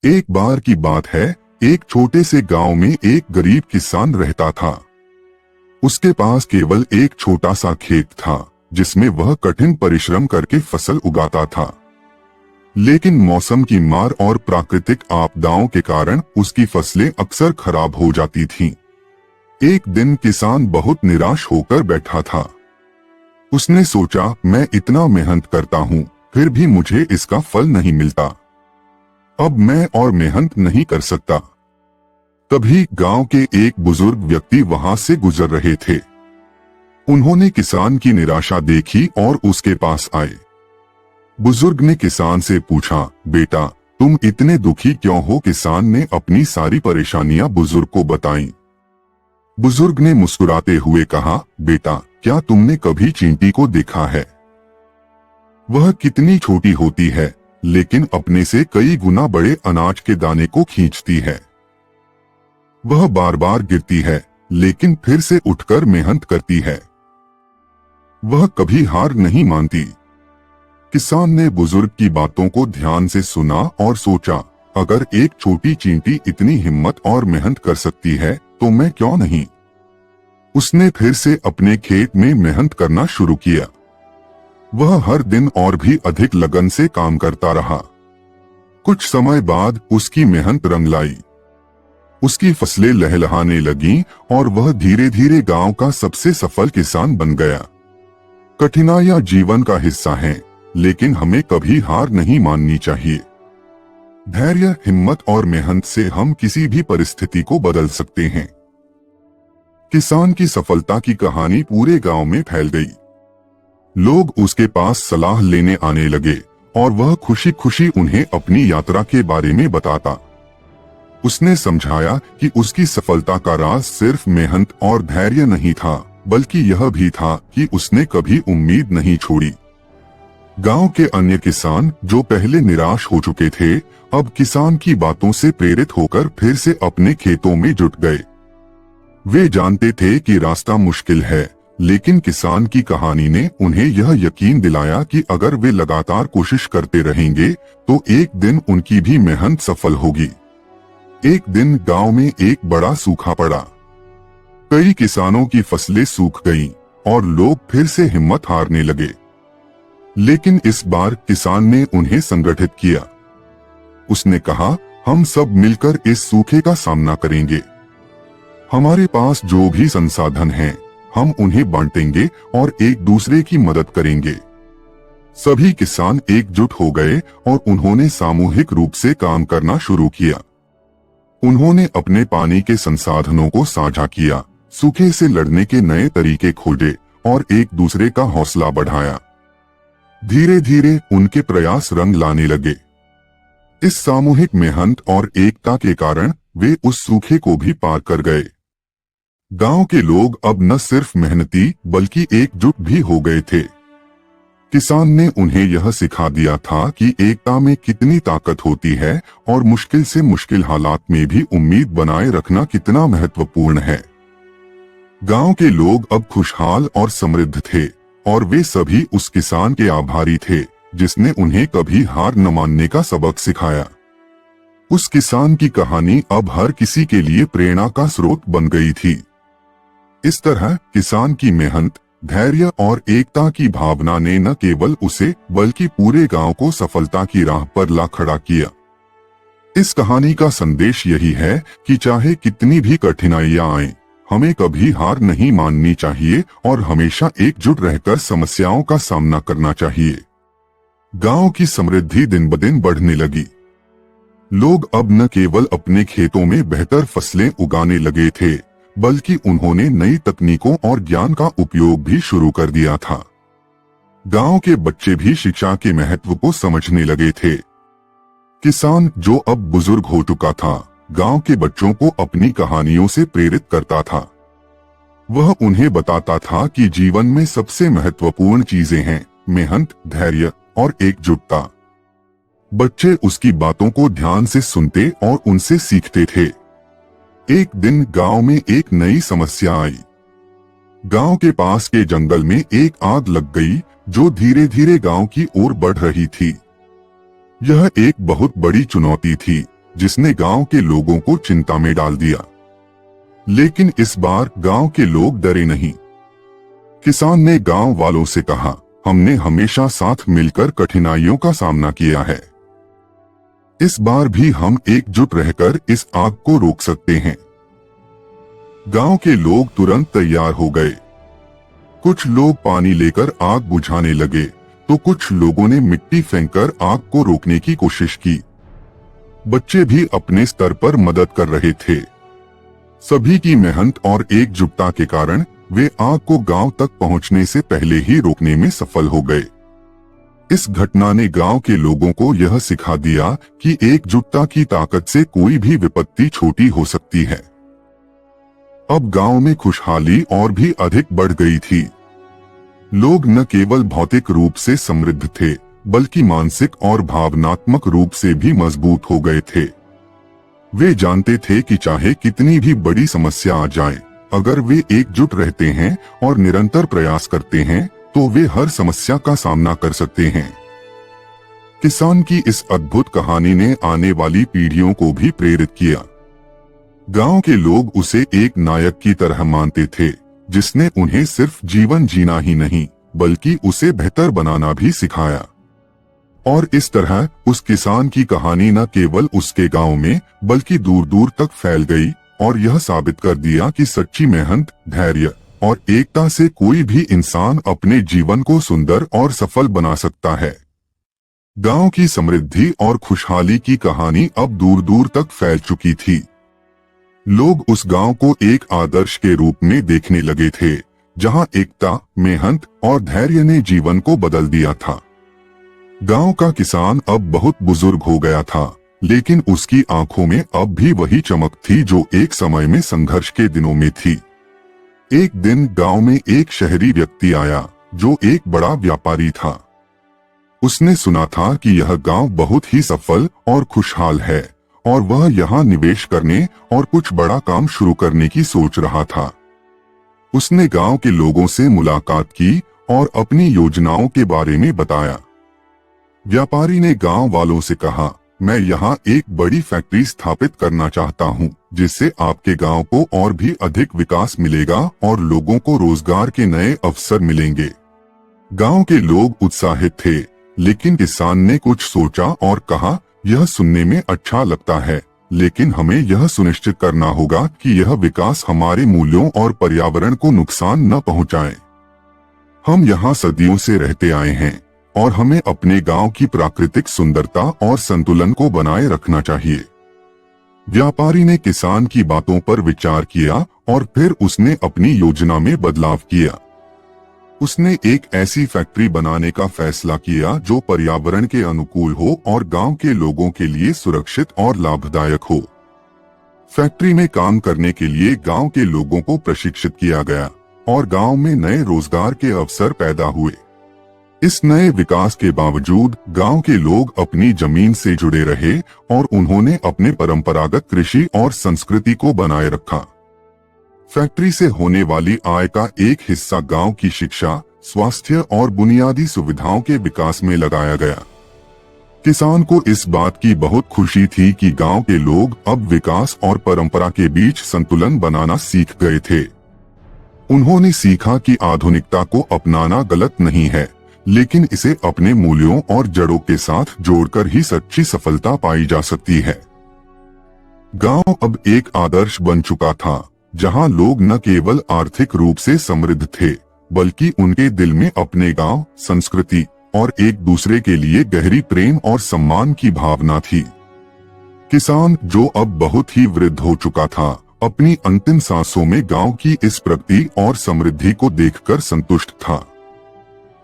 एक बार की बात है, एक छोटे से गांव में एक गरीब किसान रहता था। उसके पास केवल एक छोटा सा खेत था जिसमें वह कठिन परिश्रम करके फसल उगाता था। लेकिन मौसम की मार और प्राकृतिक आपदाओं के कारण उसकी फसलें अक्सर खराब हो जाती थीं। एक दिन किसान बहुत निराश होकर बैठा था। उसने सोचा, मैं इतना मेहनत करता हूँ, फिर भी मुझे इसका फल नहीं मिलता। अब मैं और मेहनत नहीं कर सकता। तभी गांव के एक बुजुर्ग व्यक्ति वहां से गुजर रहे थे। उन्होंने किसान की निराशा देखी और उसके पास आए। बुजुर्ग ने किसान से पूछा, बेटा, तुम इतने दुखी क्यों हो? किसान ने अपनी सारी परेशानियां बुजुर्ग को बताईं। बुजुर्ग ने मुस्कुराते हुए कहा, बेटा, क्या तुमने कभी चींटी को देखा है? वह कितनी छोटी होती है, लेकिन अपने से कई गुना बड़े अनाज के दाने को खींचती है। वह बार बार गिरती है, लेकिन फिर से उठकर मेहनत करती है। वह कभी हार नहीं मानती। किसान ने बुजुर्ग की बातों को ध्यान से सुना और सोचा, अगर एक छोटी चींटी इतनी हिम्मत और मेहनत कर सकती है, तो मैं क्यों नहीं? उसने फिर से अपने खेत में मेहनत करना शुरू किया। वह हर दिन और भी अधिक लगन से काम करता रहा। कुछ समय बाद उसकी मेहनत रंग लाई। उसकी फसलें लहलहाने लगीं और वह धीरे धीरे गांव का सबसे सफल किसान बन गया। कठिनाइयां जीवन का हिस्सा हैं, लेकिन हमें कभी हार नहीं माननी चाहिए। धैर्य, हिम्मत और मेहनत से हम किसी भी परिस्थिति को बदल सकते हैं। किसान की सफलता की कहानी पूरे गांव में फैल गई। लोग उसके पास सलाह लेने आने लगे और वह खुशी खुशी उन्हें अपनी यात्रा के बारे में बताता। उसने समझाया कि उसकी सफलता का राज सिर्फ मेहनत और धैर्य नहीं था, बल्कि यह भी था कि उसने कभी उम्मीद नहीं छोड़ी। गांव के अन्य किसान जो पहले निराश हो चुके थे, अब किसान की बातों से प्रेरित होकर फिर से अपने खेतों में जुट गए। वे जानते थे कि रास्ता मुश्किल है, लेकिन किसान की कहानी ने उन्हें यह यकीन दिलाया कि अगर वे लगातार कोशिश करते रहेंगे, तो एक दिन उनकी भी मेहनत सफल होगी। एक दिन गांव में एक बड़ा सूखा पड़ा। कई किसानों की फसलें सूख गईं और लोग फिर से हिम्मत हारने लगे। लेकिन इस बार किसान ने उन्हें संगठित किया। उसने कहा, हम सब मिलकर इस सूखे का सामना करेंगे। हमारे पास जो भी संसाधन हैं, हम उन्हें बांटेंगे और एक दूसरे की मदद करेंगे। सभी किसान एकजुट हो गए और उन्होंने सामूहिक रूप से काम करना शुरू किया। उन्होंने अपने पानी के संसाधनों को साझा किया, सूखे से लड़ने के नए तरीके खोजे और एक दूसरे का हौसला बढ़ाया। धीरे धीरे उनके प्रयास रंग लाने लगे। इस सामूहिक मेहनत और एकता के कारण वे उस सूखे को भी पार कर गए। गांव के लोग अब न सिर्फ मेहनती बल्कि एकजुट भी हो गए थे। किसान ने उन्हें यह सिखा दिया था कि एकता में कितनी ताकत होती है और मुश्किल से मुश्किल हालात में भी उम्मीद बनाए रखना कितना महत्वपूर्ण है। गांव के लोग अब खुशहाल और समृद्ध थे और वे सभी उस किसान के आभारी थे जिसने उन्हें कभी हार न मानने का सबक सिखाया। उस किसान की कहानी अब हर किसी के लिए प्रेरणा का स्रोत बन गई थी। इस तरह किसान की मेहनत, धैर्य और एकता की भावना ने न केवल उसे बल्कि पूरे गांव को सफलता की राह पर ला खड़ा किया। इस कहानी का संदेश यही है कि चाहे कितनी भी कठिनाइयां आएं, हमें कभी हार नहीं माननी चाहिए और हमेशा एकजुट रहकर समस्याओं का सामना करना चाहिए। गांव की समृद्धि दिन ब दिन बढ़ने लगी। लोग अब न केवल अपने खेतों में बेहतर फसलें उगाने लगे थे, बल्कि उन्होंने नई तकनीकों और ज्ञान का उपयोग भी शुरू कर दिया था। गांव के बच्चे भी शिक्षा के महत्व को समझने लगे थे। किसान, जो अब बुजुर्ग हो चुका था, गांव के बच्चों को अपनी कहानियों से प्रेरित करता था। वह उन्हें बताता था कि जीवन में सबसे महत्वपूर्ण चीजें हैं मेहनत, धैर्य और एकजुटता। बच्चे उसकी बातों को ध्यान से सुनते और उनसे सीखते थे। एक दिन गांव में एक नई समस्या आई। गांव के पास के जंगल में एक आग लग गई जो धीरे धीरे गांव की ओर बढ़ रही थी। यह एक बहुत बड़ी चुनौती थी, जिसने गांव के लोगों को चिंता में डाल दिया। लेकिन इस बार गांव के लोग डरे नहीं। किसान ने गांव वालों से कहा, हमने हमेशा साथ मिलकर कठिनाइयों का सामना किया है। इस बार भी हम एकजुट रहकर इस आग को रोक सकते हैं। गांव के लोग तुरंत तैयार हो गए। कुछ लोग पानी लेकर आग बुझाने लगे, तो कुछ लोगों ने मिट्टी फेंककर आग को रोकने की कोशिश की। बच्चे भी अपने स्तर पर मदद कर रहे थे। सभी की मेहनत और एकजुटता के कारण वे आग को गांव तक पहुंचने से पहले ही रोकने में सफल हो गए। इस घटना ने गांव के लोगों को यह सिखा दिया कि एकजुटता की ताकत से कोई भी विपत्ति छोटी हो सकती है। अब गांव में खुशहाली और भी अधिक बढ़ गई थी। लोग न केवल भौतिक रूप से समृद्ध थे, बल्कि मानसिक और भावनात्मक रूप से भी मजबूत हो गए थे। वे जानते थे कि चाहे कितनी भी बड़ी समस्या आ जाए, अगर वे एकजुट रहते हैं और निरंतर प्रयास करते हैं तो वे हर समस्या का सामना कर सकते हैं। किसान की इस अद्भुत कहानी ने आने वाली पीढ़ियों को भी प्रेरित किया। गांव के लोग उसे एक नायक की तरह मानते थे, जिसने उन्हें सिर्फ जीवन जीना ही नहीं, बल्कि उसे बेहतर बनाना भी सिखाया। और इस तरह उस किसान की कहानी न केवल उसके गांव में, बल्कि दूर दूर तक फैल गई और यह साबित कर दिया कि सच्ची मेहनत, धैर्य और एकता से कोई भी इंसान अपने जीवन को सुंदर और सफल बना सकता है। गांव की समृद्धि और खुशहाली की कहानी अब दूर दूर तक फैल चुकी थी। लोग उस गांव को एक आदर्श के रूप में देखने लगे थे, जहां एकता, मेहनत और धैर्य ने जीवन को बदल दिया था। गांव का किसान अब बहुत बुजुर्ग हो गया था, लेकिन उसकी आंखों में अब भी वही चमक थी जो एक समय में संघर्ष के दिनों में थी। एक दिन गांव में एक शहरी व्यक्ति आया, जो एक बड़ा व्यापारी था। उसने सुना था कि यह गांव बहुत ही सफल और खुशहाल है और वह यहाँ निवेश करने और कुछ बड़ा काम शुरू करने की सोच रहा था। उसने गांव के लोगों से मुलाकात की और अपनी योजनाओं के बारे में बताया। व्यापारी ने गांव वालों से कहा, मैं यहाँ एक बड़ी फैक्ट्री स्थापित करना चाहता हूँ, जिससे आपके गांव को और भी अधिक विकास मिलेगा और लोगों को रोजगार के नए अवसर मिलेंगे। गांव के लोग उत्साहित थे, लेकिन किसान ने कुछ सोचा और कहा, यह सुनने में अच्छा लगता है, लेकिन हमें यह सुनिश्चित करना होगा कि यह विकास हमारे मूल्यों और पर्यावरण को नुकसान न पहुंचाए। हम यहाँ सदियों से रहते आए हैं और हमें अपने गांव की प्राकृतिक सुंदरता और संतुलन को बनाए रखना चाहिए। व्यापारी ने किसान की बातों पर विचार किया और फिर उसने अपनी योजना में बदलाव किया। उसने एक ऐसी फैक्ट्री बनाने का फैसला किया जो पर्यावरण के अनुकूल हो और गांव के लोगों के लिए सुरक्षित और लाभदायक हो। फैक्ट्री में काम करने के लिए गांव के लोगों को प्रशिक्षित किया गया और गांव में नए रोजगार के अवसर पैदा हुए। इस नए विकास के बावजूद गांव के लोग अपनी जमीन से जुड़े रहे और उन्होंने अपने परंपरागत कृषि और संस्कृति को बनाए रखा। फैक्ट्री से होने वाली आय का एक हिस्सा गांव की शिक्षा, स्वास्थ्य और बुनियादी सुविधाओं के विकास में लगाया गया। किसान को इस बात की बहुत खुशी थी कि गांव के लोग अब विकास और परंपरा के बीच संतुलन बनाना सीख गए थे। उन्होंने सीखा कि आधुनिकता को अपनाना गलत नहीं है, लेकिन इसे अपने मूल्यों और जड़ों के साथ जोड़कर ही सच्ची सफलता पाई जा सकती है। गांव अब एक आदर्श बन चुका था, जहां लोग न केवल आर्थिक रूप से समृद्ध थे, बल्कि उनके दिल में अपने गांव, संस्कृति और एक दूसरे के लिए गहरी प्रेम और सम्मान की भावना थी। किसान, जो अब बहुत ही वृद्ध हो चुका था, अपनी अंतिम सांसों में गांव की इस प्रगति और समृद्धि को देखकर संतुष्ट था।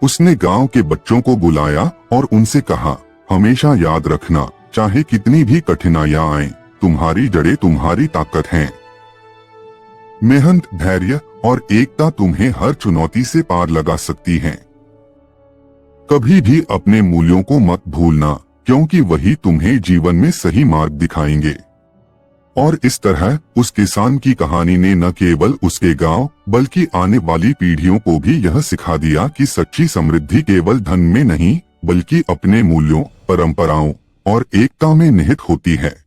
उसने गांव के बच्चों को बुलाया और उनसे कहा, हमेशा याद रखना, चाहे कितनी भी कठिनाइयां आएं, तुम्हारी जड़ें तुम्हारी ताकत हैं। मेहनत, धैर्य और एकता तुम्हें हर चुनौती से पार लगा सकती हैं। कभी भी अपने मूल्यों को मत भूलना, क्योंकि वही तुम्हें जीवन में सही मार्ग दिखाएंगे। और इस तरह उस किसान की कहानी ने न केवल उसके गांव, बल्कि आने वाली पीढ़ियों को भी यह सिखा दिया कि सच्ची समृद्धि केवल धन में नहीं, बल्कि अपने मूल्यों, परंपराओं और एकता में निहित होती है।